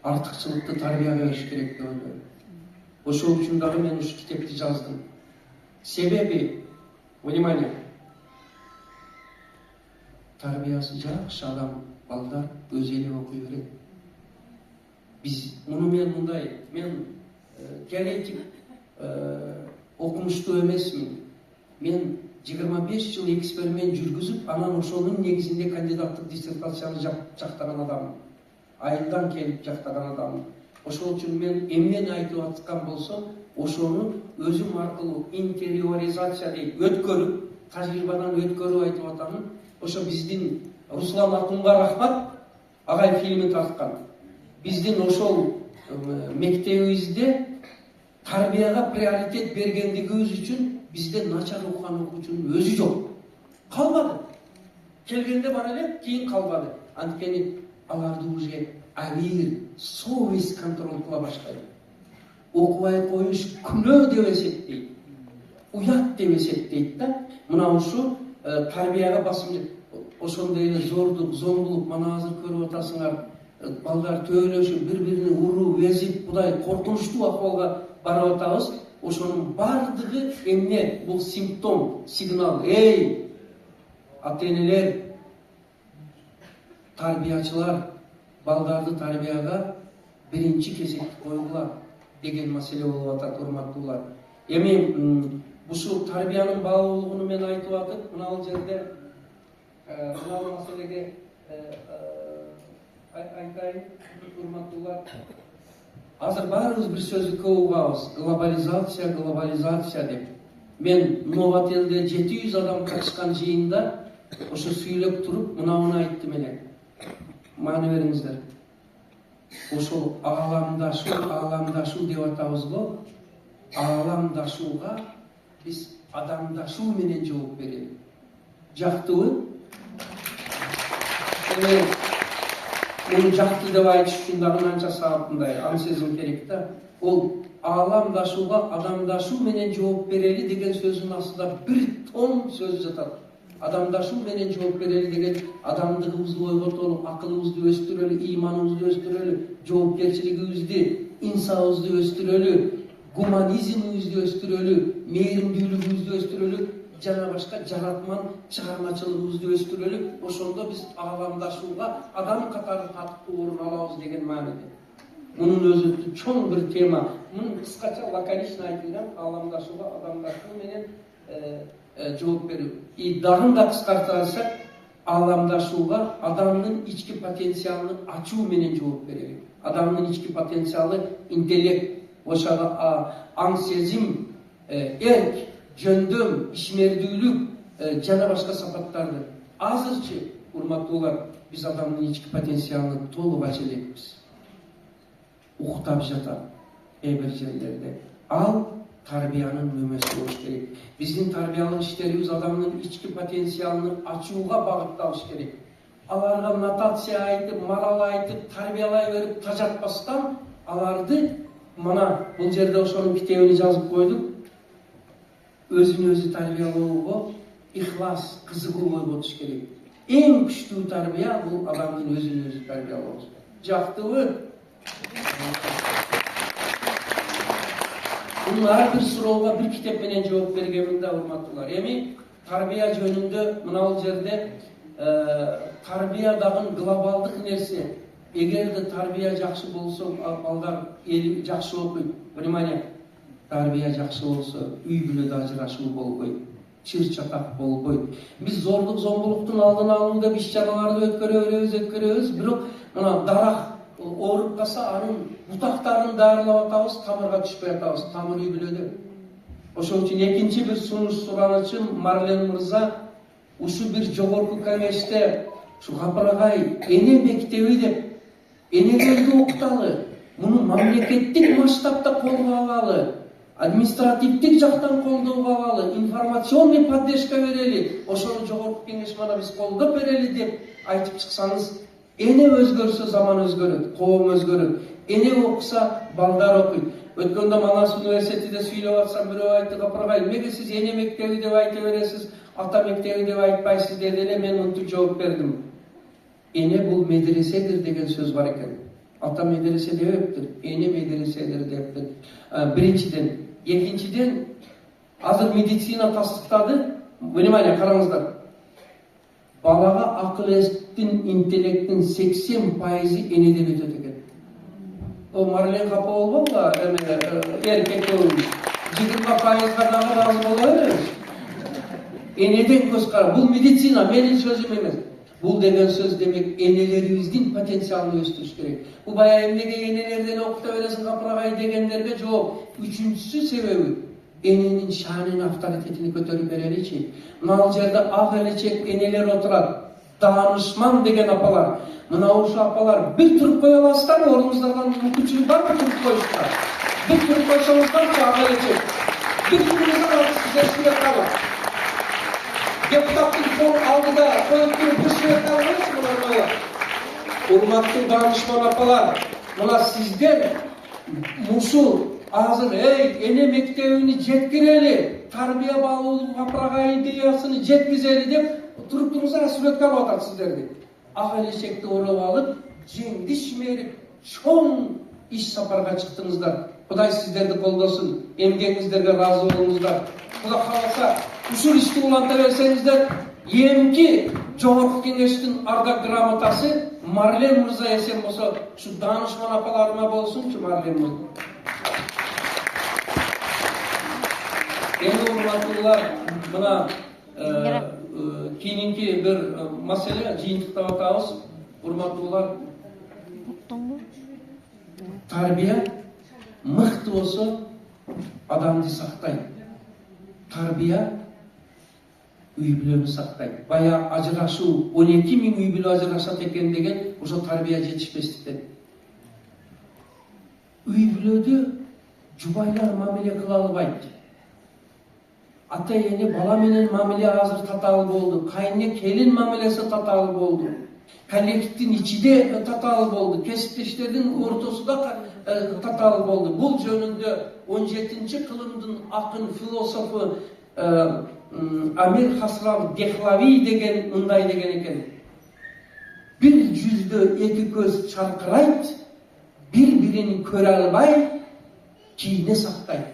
артыкчылыкты тарбияга бериш керек деп ойлойм. Ошол үчүн дагы мен ушу китепти жаздым. Себеби, внимание, тарбиясы жакшы адам, балдар өз эле окуй берет. Биз муну мен теоретик окумуштуу эмесмин. Мен 25 жыл эксперимент жүргүзүп, анан ошонун негизинде кандидаттык диссертацияны жактаган адаммын. Айылдан келип жактаган адаммын. Ошол үчүн мен эмнени айтып аткан болсом, ошону өзүм аркылуу интериоризация дейт, өткөрүп, тажрыйбадан өткөрүп айтып атамын. Ошо биздин Руслан Акунга рахмат, агай фильми тарткан. Биздин ошол мектебибизде тарбияга приоритет бергендигибиз үчүн бизде начар окуган окуучунун өзү жок. Калбады. Келгенде бар эле, кийин калбады. Анткени аларды уже авир, совесть контроль кыла баштайт. Окубай коюш күнөө деп эсептейт. Уят деп эсептейт да. Мына ушу тарбияга басым, ошондой эле зордук, зомбулук, мана азыр көрүп атасыңар, балдар төөлөшүп, бири-бирине уруп, эзип, мындай коркунучтуу акыбалга барып атабыз. Ошонун бардыгы эмне? Бул симптом, сигнал. Эй, ата-энелер, тарбиячылар, балдарды тарбияга биринчи кезекте койгула деген маселе болуп атат, урматтуулар. Эми ушул тарбиянын баалуулугуну мен айтып атып, мына жерде мына маселеге айтайын, урматтуулар. Азыр баарыбыз бир сөздү көп угабыз. Глобализация деп. Мен Новат элде 700 адам катышкан жыйында ошо сүйлөп туруп, мынауну айттым эле. Маани бериңиздер. Ошол ааламдашуу деп атабыз го. Ааламдашууга биз адамдашуу менен жооп берели. Жактыбы? Муну жакты деп айтыш үчүн дагы канча саатындай аң сезим керек да. Ол ааламдашууга адамдашуу менен жооп берели деген сөздүн астында бир тон сөз жатат. Адамдашуу менен жооп берели деген адамдыгыбызды ойготолу, акылыбызды өстүрөлү, ыйманыбызды өстүрөлү, жоопкерчилигибизди, инсабыбызды өстүрөлү, гуманизмибизди өстүрөлү, мээримдүүлүгүбүздү өстүрөлү, жана башка жаратман чыгармачылыгыбызды өстүрөлү. Ошондо биз ааламдашууга адам катары татыктуу орун алабыз деген мааниде. Мунун өзү чоң бир тема. Муну кыскача лаконично айтылган ааламдашууга адамдашуу менен жооп берүү. И дагы да кыскарта алсак, ааламдашууга адамдын ички потенциалын ачуу менен жооп берели. Адамдын ички потенциалы интеллект, ошого аң сезим, эрк, жөндөм, ишмердүүлүк жана башка сапаттарды. Азырчы, урматтуулар, биз адамдын ички потенциалын толук ача элекпиз. Уктап жатат бир жерлерде. Ал тарбиянын нөмөсү болуш керек. Биздин тарбиялык иштерибиз адамдын ички потенциалын ачууга багытталыш керек. Аларга нотация айтып, морал айтып, тарбиялай берип тажатпастан, аларды мына бул жерде ошонун китебин жазып койдук. Өзүн өзү тарбиялоого ихлас, кызыгуу ойготуш керек. Эң күчтүү тарбия бул адамдын өзүн өзү тарбиялоо. Жактыбы? Бул ар бир суроого бир китеп менен жооп бергенмин да, урматтуулар. Эми тарбия жөнүндө мына жерде тарбия дагы глобалдык нерсе. Эгерде тарбия жакшы болсо, балдар эл жакшы окуйт. Внимание. Тарбия жакшы болсо, үй бүлөдө ажырашуу болбойт, чыр-чатак болбойт. Биз зордук, зомбулуктун алдын алууда иш чараларды өткөрөбүз, бирок мына дарак ооруп калса, анын бутактарын дарылап атабыз, тамырга түшпөй атабыз, тамыр үй бүлөдө. Ошон үчүн экинчи бир суранычым Марлен мырза, ушу бир жогорку кеңеште ушу Капырагай эне мектеби деп энелерди окуталы, муну мамлекеттик масштабта колго алалы, административдик жактан колдоого алалы, информационный поддержка берели, ошону жогорку кеңеш мана биз колдоп берели деп айтып чыксаңыз, эне өзгөрсө заман өзгөрөт, коом өзгөрөт. Эне окуса балдар окуйт. Өткөндө Манас университетинде сүйлөп атсам, бирөө айтты, Капыргай, эмнеге сиз эне мектеби деп айта бересиз, ата мектеби деп айтпайсыз деди эле. Мен мынтип жооп бердим. Эне бул медреседир деген сөз бар экен. ата медресе депtir, эне медреселер депtir. Биринчиден, экинчиден, азыр медицина тастыктады. Внимание, караңыздар. Балага акыл эстин, интеллекттин 80% энеден өтөт экен. О Марлен капа болбогу, эркек өбү. 20% дагы разы боло беребиз. Энеден көз кара. Бул медицина, менин сөзүм эмес. Бул деген сөз демек энелерибиздин потенциалын өстүрүш керек. Бул баягы эмнеге энелерден окута бересиң капырагай дегендерге жооп. Үчүнчүсү себеби эненин шаанын, авторитетин көтөрүп береличи. Мына жерде ак элечек энелер отурат. Danışman деген апалар. Мына ошо апалар бир туруп кое аласыздар, ордуңуздардан мүмкүнчүлүк барбы туруп коюшка? Бир туруп койсоңуздарчы ак элечек. Бир туруңуздар сиздер сүйлөп калып. Депутаттын кол алдыда коюп туруп бир сүйлөп калыңызчы. Урматтуу danışman апалар, мына сиздер мушу азыр эне мектебини жеткирели, тарбия баалуулук капырагай идеясын жеткизели деп туруп туруңуздар сүрөткө алып атат сиздерди. Ак элечекти ороп алып, жеңдишмерип, чоң иш сапарга чыктыңыздар. Кудай сиздерди колдосун, эмгегиңиздерге ыраазы болуңуздар. Кудай кааласа, ушул ишти уланта берсеңиздер, эмки жогорку кеңештин ардак грамотасы Марлен мырза эсен болсо, ушу danışman апаларыма болсунчу Марлен мырза. Эми урматтуулар, мына кийинки бир маселе жыйынтыктап атабыз. Урматтуулар, тарбия мыкты болсо адамды сактайт. Тарбия үй бүлөнү сактайт. Бая ажырашуу 12 миң үй бүлө ажырашат экен деген ошо тарбия жетишпестиктен. Үй бүлөдө жубайлар мамиле кыла албайт. Ата эне бала менен мамиле азыр татаал болду. Кайны келин мамилеси татаал болду. Коллективдин ичинде татаал болду. Кесиптештердин ортосунда татаал болду. Бул жөнүндө 17-кылымдын акын философу Амир Хасрав Дехлави деген мындай деген экен. Бир жүздө эки көз чаркырайт, бир-бирин көрө албай, кийине сактайт.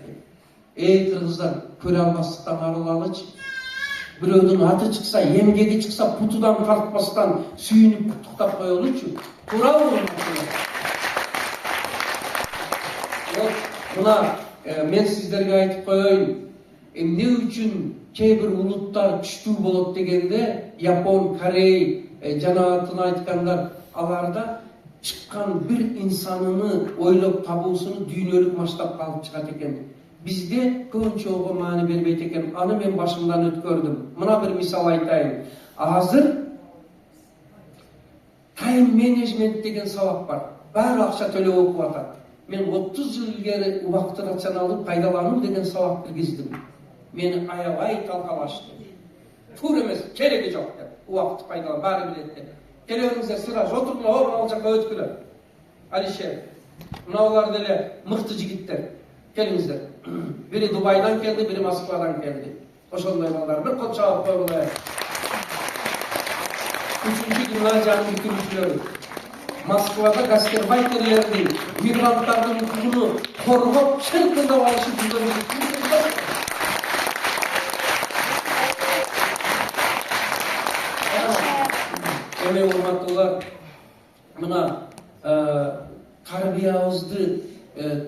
Кыргыздар, көрө албастыктан арылалычы. Бирөөнүн аты чыкса, эмгеги чыкса, путудан тартпастан сүйүнүп куттуктап коелучу. Туурабы? Мына мен сиздерге айтып коеюн. Эмне үчүн кээ бир улуттар күчтүү болот дегенде, Япон, Корей, жана атын айткандар, аларда чыккан бир инсаныны ойлоп табуусуну дүйнөлүк масштабка алып чыгат экен. Бизде көбүнчө ого маани бербейт экен. Аны мен башымдан өткөрдүм. Мына бир мисал айтайын. Азыр тайм менеджмент деген сабак бар. Баары акча төлөп окуп атат. Мен 30 жыл илгери убакытты рационалдуу пайдалануу деген сабак киргиздим. Мени аябай талкалашты. Туура эмес, кереги жок деп. Убакытты пайдалан, баары билет деп. Келе бериңиздер, сыйраш, отуруңар, ал жака өткүлө. Алишер, мыналар деле мыкты жигиттер. Келиңиздер. Бири Дубайдан келди, бири Москвадан келди. Ошондой балдар, бир кол чабып койгула. 3-cü gimnaziyanın bitirmişleri. Moskvada gastarbайтерлердин, мигранттардын укугуну коргоп, чыркындап алышы жүзүндө. Эми урматтуулар, мына тарбиябызды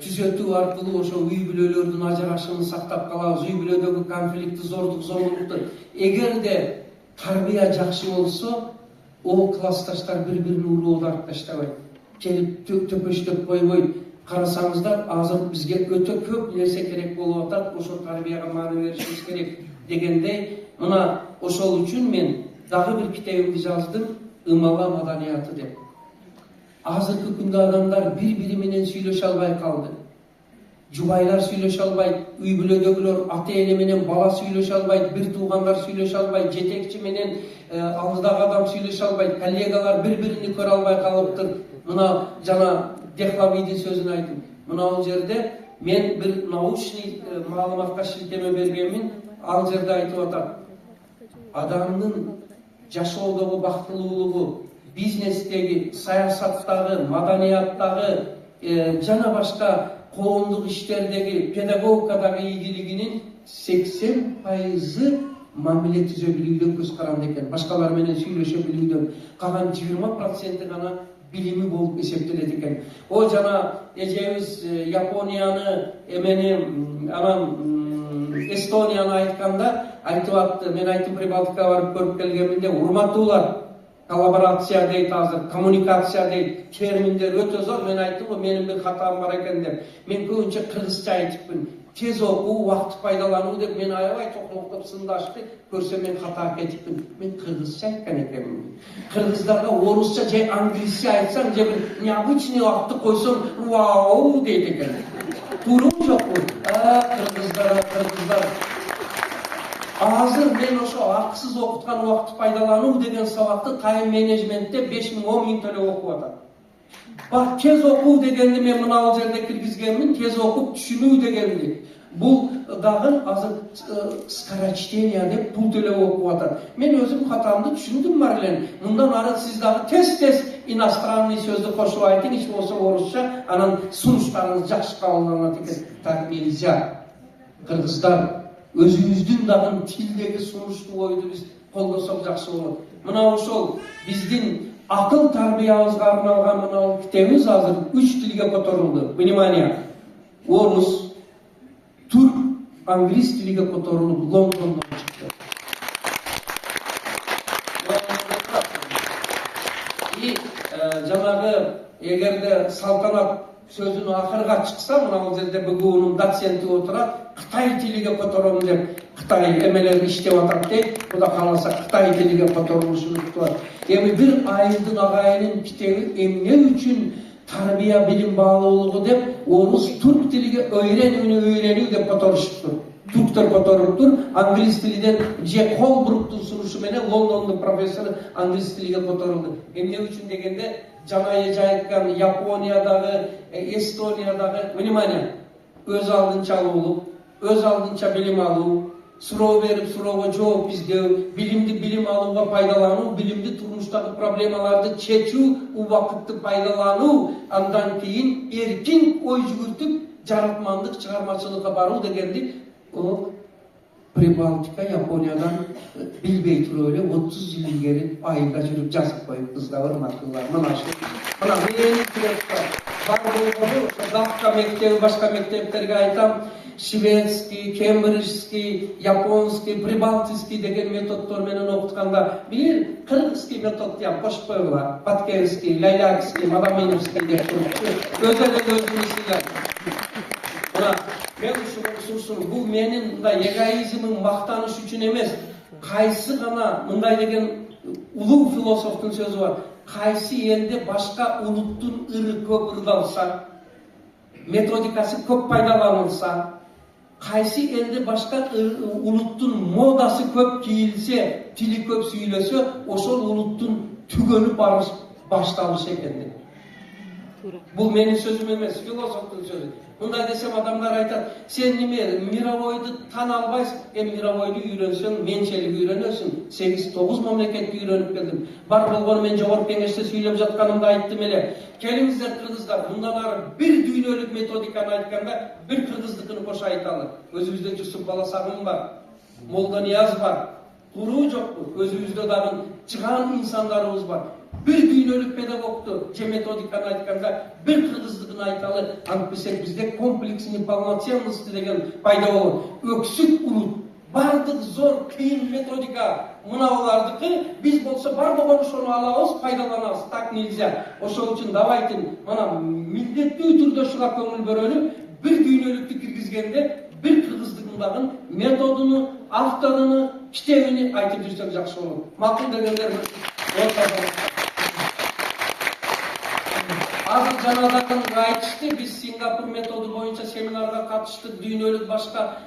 түзөтүү аркылуу ошо үй бүлөлөрдүн ажырашуун сактап калабыз, үй бүлөдөгү конфликтти, зорлукту. Эгерде тарбия жакшы болсо, о классташтар бири-бирин урууну артып таштабайт. Келип төпөштөп койбойт. Карасаңыздар, азыр бизге өтө көп нерсе керек болуп атат, ошо тарбияга маани беришибиз керек дегендей, мына ошол үчүн мен дагы бир китебимди жаздым, Ымала маданияты деп. Азыркы күндө адамдар бири-бири менен сүйлөшө албай калды. Жубайлар сүйлөшө албайт, үй бүлөдөгүлөр ата-эне менен бала сүйлөшө албайт, бир туугандар сүйлөшө албайт, жетекчи менен алдыдагы адам сүйлөшө албайт, коллегалар бири-бирини көрө албай калыптыр. Мына жана Дехлавидин сөзүн айтым. Мына ал жерде мен бир научный маалыматка шилтеме бергенмин, ал жерде айтып атат. Адамдын жашоодогу бактылуулугу бизнестеги, саясаттагы, маданияттагы жана башка коомдук иштердеги, педагогикадагы ийгилигинин 80% мамиле түзө билүүдөн көз каранды экен. Башкалар менен сүйлөшө билүүдөн, калган 20% гана билими болуп эсептелет экен. О жана эжебиз Японияны, эмени анан Эстонияны айтканда айтып атты. Мен айттым, Прибалтикага барып көрүп келгенмин, урматтуулар. Коллаборация дейт, азыр коммуникация дейт, терминдер өтө зор. Мен айттым го, менин бир катам бар экен деп. Мен көбүнчө кыргызча айтыпмын. Тез окуу, убакытты пайдалануу деп мен аябай токмоктоп сындашты. Көрсө мен ката кетипмин. Мен кыргызча айткан экенмин. Кыргыздарга орусча же англисче айтсаң, же бир необычный убакытты койсоң, вау дейт экен. Туурубу жокпу? Кыргыздар. Азыр мен ошо акысыз окуткан убакытты пайдалануу деген сабакты тайм менеджментте 5.000-10 000 төлөп окуп атат. Бак, тез окуу дегенди мен мына жерде киргизгенмин, тез окуп түшүнүү дегенди. Бул дагы азыр скорочтение деп пул төлөп окуп атат. Мен өзүм катамды түшүндүм бар эле. Мындан ары сиз дагы тез иностранный сөздү кошуп айтың, иш болсо орусча, анан сунуштарыңыз жакшы кабылданат экен. Так нельзя. Кыргыздар, өзүбүздүн дагы тилдеги сунуштуу ойду биз колдосок жакшы болот. Мына ошол биздин акыл тарбиябызга арналган мына китебиз азыр 3 тилге которулду. Внимание! Орус, турк, англис тилге которулуп Лондондон чыкты. И жанагы эгерде салтанат сөзүн акырга чыкса, мына жерде БГУнун доценти отурат, Кытай тилиге котором деп, Кытай эмелер иштеп атат дейт. Кудай кааласа Кытай тилиге которулушун күтүп. Эми бир айылдын агайынын китеби эмне үчүн тарбия билим баалуулугу деп орус турк тилиге öğrenүү деп которушуптур. Турктар которуптур, англис тилиден же Колбруктун сунушу менен Лондондун профессору англис тилиге которулду. Эмне үчүн дегенде, жана эже айткан Япониядагы, Эстониядагы, внимание, өз алдынча алуулук, өз алдынча билим алуу, суроо берип суроого жооп издөө, билимди билим алууга пайдалануу, билимди турмуштагы проблемаларды чечүү, убакытты пайдалануу, андан кийин эркин ой жүгүртүп, жаратмандык чыгармачылыкка баруу дегенди о Прибалтика, Япониядан билбей туруп эле 30 жыл илгери айылда жүрүп жазып коюп, кыздар, урматтуулар. Мына менин бар болгону Дафка мектеби, башка мектептерге айтам, шведский, кембриджский, японский, прибалтийский деген методдор менен окутканда, бир кыргызский метод деп кошуп койгула. Паткевский, Лайлакский, Мадаминовский деп өзүнүн мына мен ушул бул менин мындай эгоизмим мактаныш үчүн эмес. Кайсы гана мындай деген улуу философтун сөзү бар. Кайсы элде башка улуттун ыры көп ырдалса, методикасы көп пайдаланылса, кайсы элде башка улуттун модасы көп кийилсе, тили көп сүйлөсө, ошол улуттун түгөнүп барыш башталышы экен. Бул менин сөзүм эмес, философтун сөзү. Мындай десем адамдар айтат, сен неме мировойду тана албайсың? Мировойду үйрөнсөң, менчелик үйрөнөсүң. 8-9 мамлекетти үйрөнүп келдим. Бар болгону мен жогорку кеңеште сүйлөп жатканымда айттым эле. Келиңиздер кыргыздар, мындан ары бир дүйнөлүк методиканы айтканда, бир кыргыздыкын кошо айталы. Өзүбүздө Жусуп Баласагын бар, Молдонияз бар. Тууруу жокпу? Өзүбүздө дагы чыган инсандарыбыз бар. Bir düğünlük pedagogtu, ce metodikаны aytkanda bir kırgыздыгын айталы, антпесек bizde kompleksini полноценности деген пайда болот. Өксүк улут, бардык зор, кыйын методика, мыналардыкы, биз болсо бар болгон ошону алабыз, пайдаланабыз. Так нельзя. Ошол үчүн давайте, мына милдеттүү түрдө ушуга көңүл бөлөлүп, bir düğünlüктү киргизгенде, bir кыргыздыгын дагы методуну, авторуну, китебини айтып жүрсөк жакшы болот. Макул дегендер Азыр жанагыдан айтышты, биз Сингапур методу боюнча семинарга катыштык, дүйнөлүк башка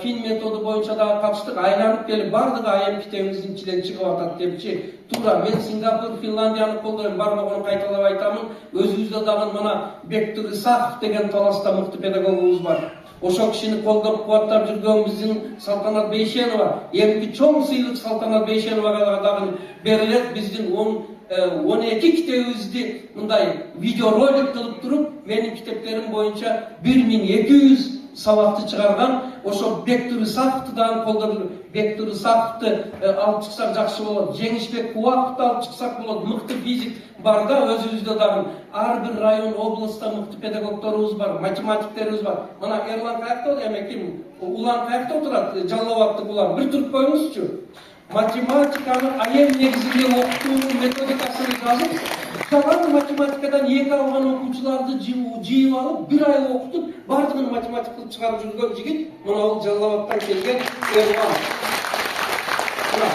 фин методу боюнча дагы катыштык, айланып келип бардыгы айым китебиңиздин ичинен чыгып атат депчи. Туура, мен Сингапур, Финландияны колдойм, бар болгону кайталап айтамын. Өзүбүздө дагы мына Бектур Исаков деген таласта мыкты педагогубуз бар. Ошол кишини колдоп кубаттап жүргөн биздин Салтанат Бейшенова, эмки чоң сыйлык Салтанат Бейшеновага дагы берилет. Биздин 10 12 kitebimizdi mınday videorolik kılıp durup benim kitaplarım boyunca 1200 savakты çıkargan oşo Bektur Sakov'dan koldadı. Bektur Sakov'tu alıp çıksak jakşı bolot. Жеңишбек Кубаковду alıp çıksak bolot. Mıktı fizik бар да өзүбүздө дагы. Ар бир район областта мыкты педагогторубуз бар, математиктерибиз бар. Мына Эрлан каякта эме ким? Улан каякта отурат? Жалал Абактык улан. Бир туруп коюңузчу. Математиканы айем негизинде окутуунун методикасын жазып, сабак математикадан 2 алган окуучуларды жыйып алып, 1 ай окутуп, бардыгын математик кылып чыгарып жүргөн жигит, мына бул Жалал Абактан келген Эрлан. Мына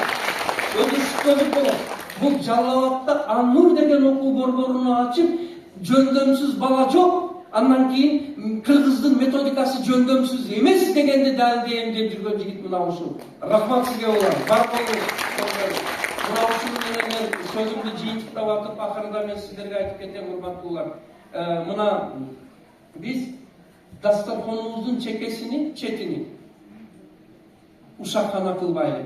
өдүшүп болот. Бул Жалал Абакта Аннур деген окуу борборуну ачып, жөндөмсүз бала жок. Андан кийин кыргыздын методикасы жөндөмсүз эмес дегенди далилдейм деп жүргөн жигит мына ушул. Рахмат сизге улан. Бар болуңуз. Мына ушул менен мен сөзүмдү жыйынтыктап атып, акырында мен сиздерге айтып кетем, урматтуулар. Мына биз дастархонубуздун четини ушакхана кылбайлы.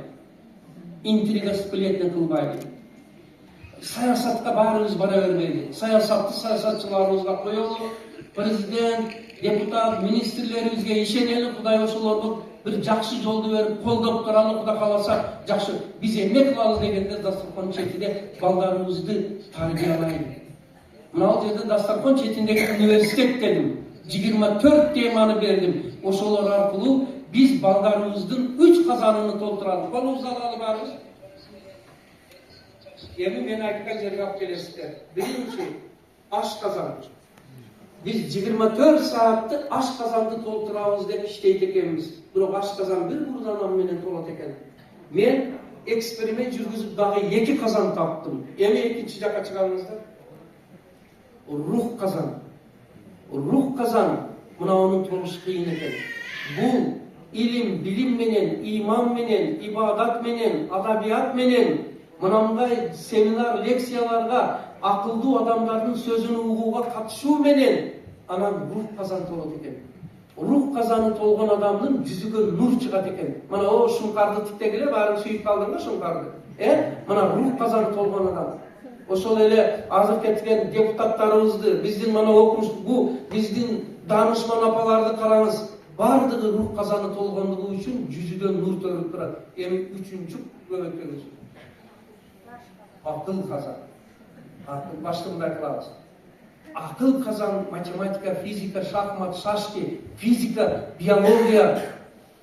Интрига сплетня кылбайлы. Саясатка баарыбыз бара бербейли. Саясатты саясатчыларыбызга коелу. Президент, депутат, министрлерибизге ишенели, Кудай ошолорду бир жакшы жолду берип, колдоп туралы, Кудай кааласа жакшы. Биз эмне кылалы дегенде дастархон четиде балдарыбызды тарбиялайлы. Мына жерде дастархон четиндеги университет дедим. 24 теманы бердим. Ошолор аркылуу биз балдарыбыздын 3 казанын толтуралы. Колубузду алалы барыбыз. Эми мен айткан жерге алып келесиздер. Биринчи аш казан. Biz 24 saatты аш казанды толтурабыз деп иштейт экенбиз. Бирок аш казан бир бурданам менен толот экен. Мен эксперимент жүргүзүп дагы 2 казан таптым. Эми экинчи жакка чыгабыздар. Рух казан. Рух казан. Мына онун толушу кыйын экен. Бул илим, билим менен, иман менен, ибадат менен, адабият менен, мынандай семинар, лекцияларга акылдуу адамдардын сөзүн угууга катышуу менен анан рух казан толот экен. Рух казаны толгон адамдын жүзүгө нур чыгат экен. Мына о Шуңкарды тиктегиле баарын сүйүп калдыңбы Шуңкарды? Мына рух казаны толгон адам. Ошол эле азыр кеткен депутаттарыбызды, биздин мына окумуш, бу биздин данышман апаларды караңыз. Бардыгы рух казаны толгондугу үчүн жүзүдөн нур төрүп турат. Эми үчүнчү көбөйтөбүз. Акыл казан. Акыл баштыгында кылабыз. Акыл казан, математика, физика, шахмат, шашки, физика, биология,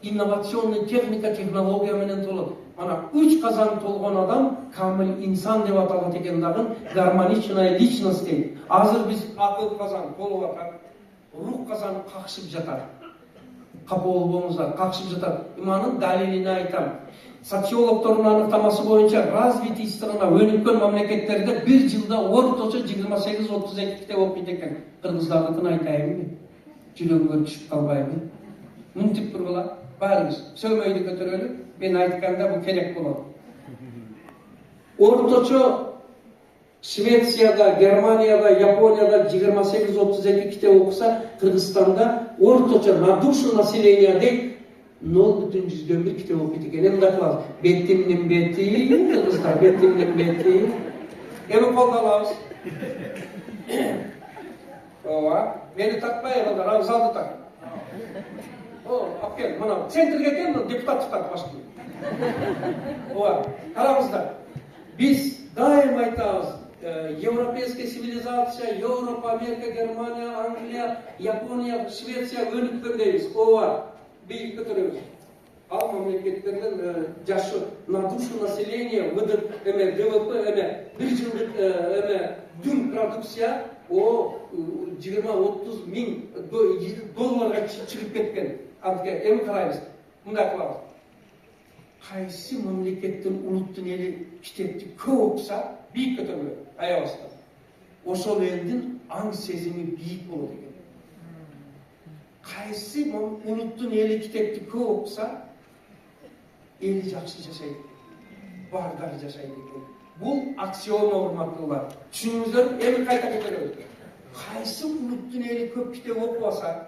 инновационный техника, технология менен толот. Ана 3 казан толгон адам камил инсан деп аталат экен дагы, гармоничная личность дейт. Азыр биз акыл казан болуп атат. Рух казан какшып жатат. Капа болбоңуздар, какшып жатат. Иманын далилин айтам. Социологтордун аныктамасы боюнча развитый страна, өнүккөн мамлекеттерде бир жылда орточо 28-32 китеп окуйт экен. Кыргыздардыкын айтайынбы? Жүрөгүңөр түшүп калбайбы? Мынтип бир бала, баарыбыз сөймөйдү көтөрөлү, мен айтканда бул керек болот. Орточо Швецияда, Германияда, Японияда 28-32 китеп окуса, Кыргызстанда орточо на душу населения дейт 0,1 китеп окуйт экен. Эми да кылабыз. Бетимдин бети, кыргыздар, бетимдин бети. Эми колдо алабыз. Ооба, мени такпай калдар, ал залды так. Алып кел, мына центрге кел, депутат так башты. Ооба, караңыздар. Биз дайым айтабыз, европейская цивилизация, Европа, Америка, Германия, Англия, Япония, Швеция өнүккөн дейбиз. Ооба. Бейик көтөрөбүз. Ал мамлекеттерден жашы на душу населения ВДП, бир жылдык дүн продукция 20-30 миң долларга чыгып кеткен. Эми карайбыз. Мындай кылабыз. Кайсы мамлекеттин улуттун эли китепти көп окуса, бийик көтөрөлөт. Аябастан. Ошол элдин аң сезими бийик болот экен. Кайсы улуттун эли китепти көп окуса, эли жакшы жашайт. Бардары жашайт экен. Бул аксиома, урматтуулар. Түшүнүңүздөр, эми кайта көтөрөлүк. Кайсы улуттун эли көп китеп окубаса,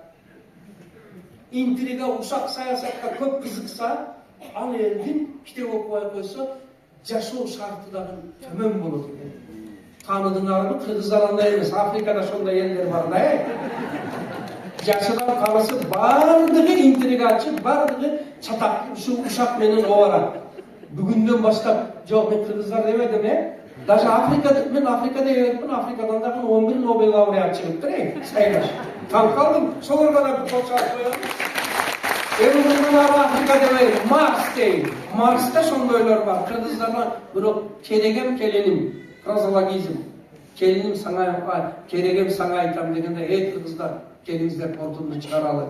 интрига, ушак саясатка көп кызыкса, ал элдин китеп окубай койсо, жашоо шарты дагы төмөн болот экен. tanıdığınlarını Kırgızlarında емес, Afrika'da şonday yerler var da. Yaşadan kalısı bardığı intrigaçı, bardığı çatak, şu uşak menen ovara. Bugünden başka, yok ben Kırgızlar demedim ya. Даже Afrika'da yedim, Afrika'dan da 11 Nobel laureat çıkıptır sayılır. Tam kaldım, soğurda da bir koçak koyalım. Bunlar Afrika demeyin, Mars değil. Mars'ta şondaylar var. Kırgızlarla böyle keregem kelenim, frazologizm. Kelinim sana, keregem sana aytam degende, Kırgızlar, kelinizler portunu çıkaralı.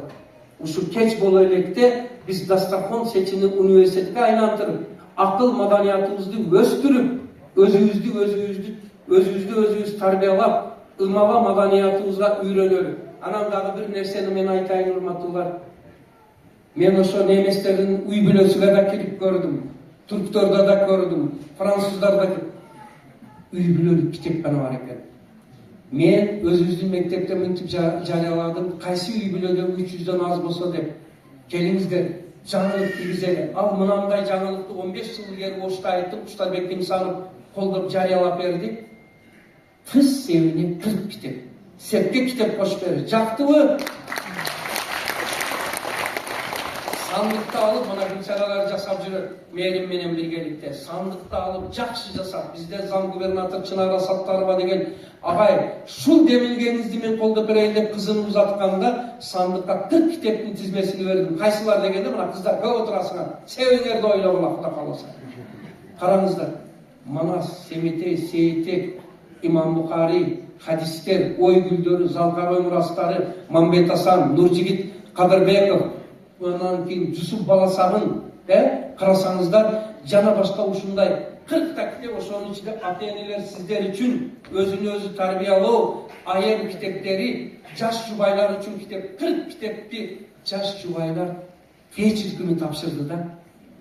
Uşu keç bol elekte biz Dastakon seçini üniversitede aylandırıp, akıl madaniyatımızı östürüp, özümüzü tarbiyalap, ılmava madaniyatımızga öğrenörü. Anam dağı bir nerseni men aytayın urmatlılar. Men oşo nemeslerin uy bülösüne da kirip gördüm. Türktorda da gördüm. Fransızlarda uy bülölü kitep bana var eken. Men özümüzdün mektepte mintip jariyaladım. Kaysi uy bülöde 300'den az bolsa dep. Kelingizler, жаңылык киргизели. Ал мынандай жаңылыкты 15 жыл ilgari Ошто айтып, Куштарбек Тимсанов колдоп жарыялап берди. Кыз севине 40 kitep. Sepke kitep koşup verir. Jaktыбы? Sandıkta alıp bana gülçaralar jasap жүрөт. Merim menen birgelikte. Sandıkta alıp jakşı jasap. Bizde zam gubernatör Çınar Asattarova деген agay şul demilgenizni men koldoп bereyин деп kızını uzatkanda sandıkta 40 kitepin tizmesini verdim. Kaysılar degende mına kızlar köp oturasыңар. Себеңерди ойлоп ала Кудай кааласа. Караңыздар. Манас, Семетей, Сейтек, İmam Bukhari, hadisler, oy güldörü, Zalkaroy murastары, Мамбет Асан, Нуржигит Кадырбеков, ondan keyin Yusuf Balasag'ın karasanızlar jana başka uşunday 40 kitep oşonun içinde ata-eneler sizler için özünü tarbiyaloo, ayem kitepleri, jaş jubaylar için kitep 40 kitepti jaş jubaylar вечер күнү tapşırdı da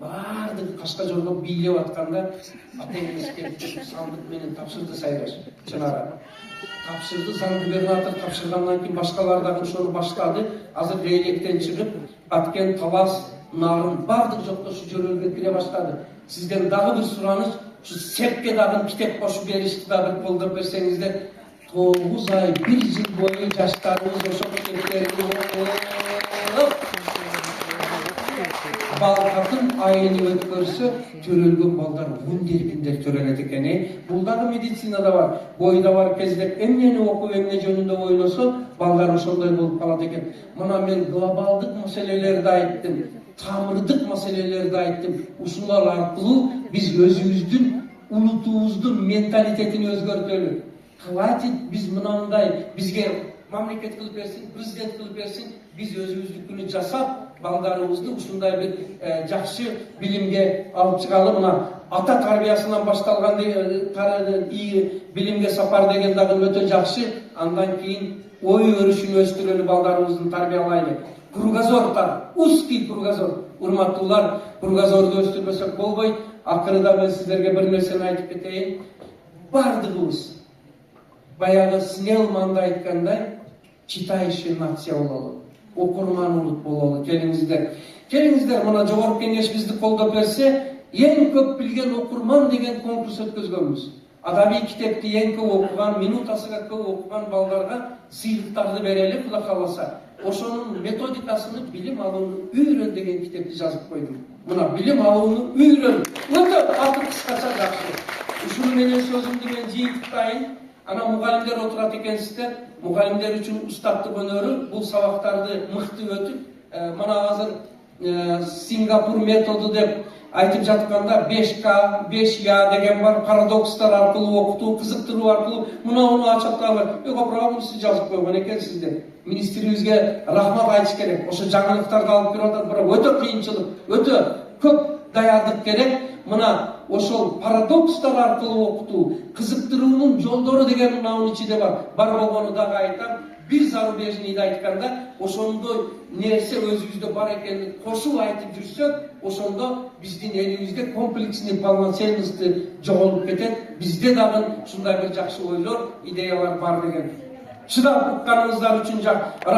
bardığı Kaşka Jorgo biylep atkanda ata-enesi sandık menen tapşırdı sayraş Çınara. Tapşırdı, zam gubernatör tapşırgandan keyin başkalar da şonu başladı. Azır leylekten çıkıp Atken, Talas, Narın bardık jokta şu jörölge kire başladı. Sizden dağı bir suranış, şu sepke dağın kitep koşup berişti da bir koldoп berseňizler 9 ay, 1 yıl boyu jaşlarımız oşo kiteplerini okup balgatın ayını ötkörse törölgön balдар вундеркиндер төрөлөт экен. Бул дагы медицинада бар. Бойда бар кездеп эмнени окуп эмне жөнүндө ойлосо балдар ошондой болуп калат экен. Мына мен глобалдык маселелерди айттым, тамырдык маселелерди айттым. Ушулар аркылуу биз өзүбүздүн улутубуздун менталитетин өзгөртөлү. Хватит биз мынандай бизге мамлекет кылып берсин, президент кылып берсин, биз өзүбүздүкүнү жасап, балдарыбызды ушундай бир жакшы билимге алып чыгалы. Мына ата тарбиясынан башталган билимге сапар деген дагы өтө жакшы. Андан кийин ой өрүшүн өстүрөлү, балдарыбыздын тарбиялайлы. Кругозордар, узкий кругозор. Урматтуулар, кругозорду өстүрбөсөк болбойт. Акырында мен сиздерге бир нерсени айтып кетейин. Бардыгыбыз баягы Снелманды айткандай читающий нация бололу, окурман улут бололу. Келиңиздер, мына жогорку кеңеш бизди колдоп берсе, эң көп билген окурман деген конкурс өткөзгөнбүз. Адабий китепти эң көп окуган, минутасыга көп окуган балдарга сыйлыктарды берели, Кудай кааласа. Ошонун методикасыны билим алууну үйрөн деген китепти жазып койдум. Мына билим алууну үйрөн. Өтө аты кыскача жакшы. Ушуну менен сөзүмдү мен жыйынтыктайын. Ана мугалимдер отурат экенсиздер. Мугалимдер үчүн устаттык өнөрү бул сабактарды мыкты өтүп, мына азыр Сингапур методу деп айтып жатканда 5К, 5Я деген бар, парадокстар аркылуу окутуу, кызыктыруу аркылуу муну ачыкталып, көпүрөөк сиз жазып койгон экенсиздер. Министрибизге рахмат айтыш керек. Ошо жаңылыктарды алып берип атат, бирок өтө кыйынчылык, өтө көп даярдык керек. Мына ошол парадокстар аркылуу окутуу, кызыктыруунун жолдору деген мынанын ичинде бар. Бар болгону дагы айтам. Bir зарубежныйды айтканда, ошондой нерсе өзүбүздө бар экенин кошуп айтып жүрсөк, ошондо биздин элибизде комплексный полноценности жоголуп кетет. Бизде дагы ушундай бир жакшы ойлор, идеялар бар деген. Чыдап укканыңыздар үчүн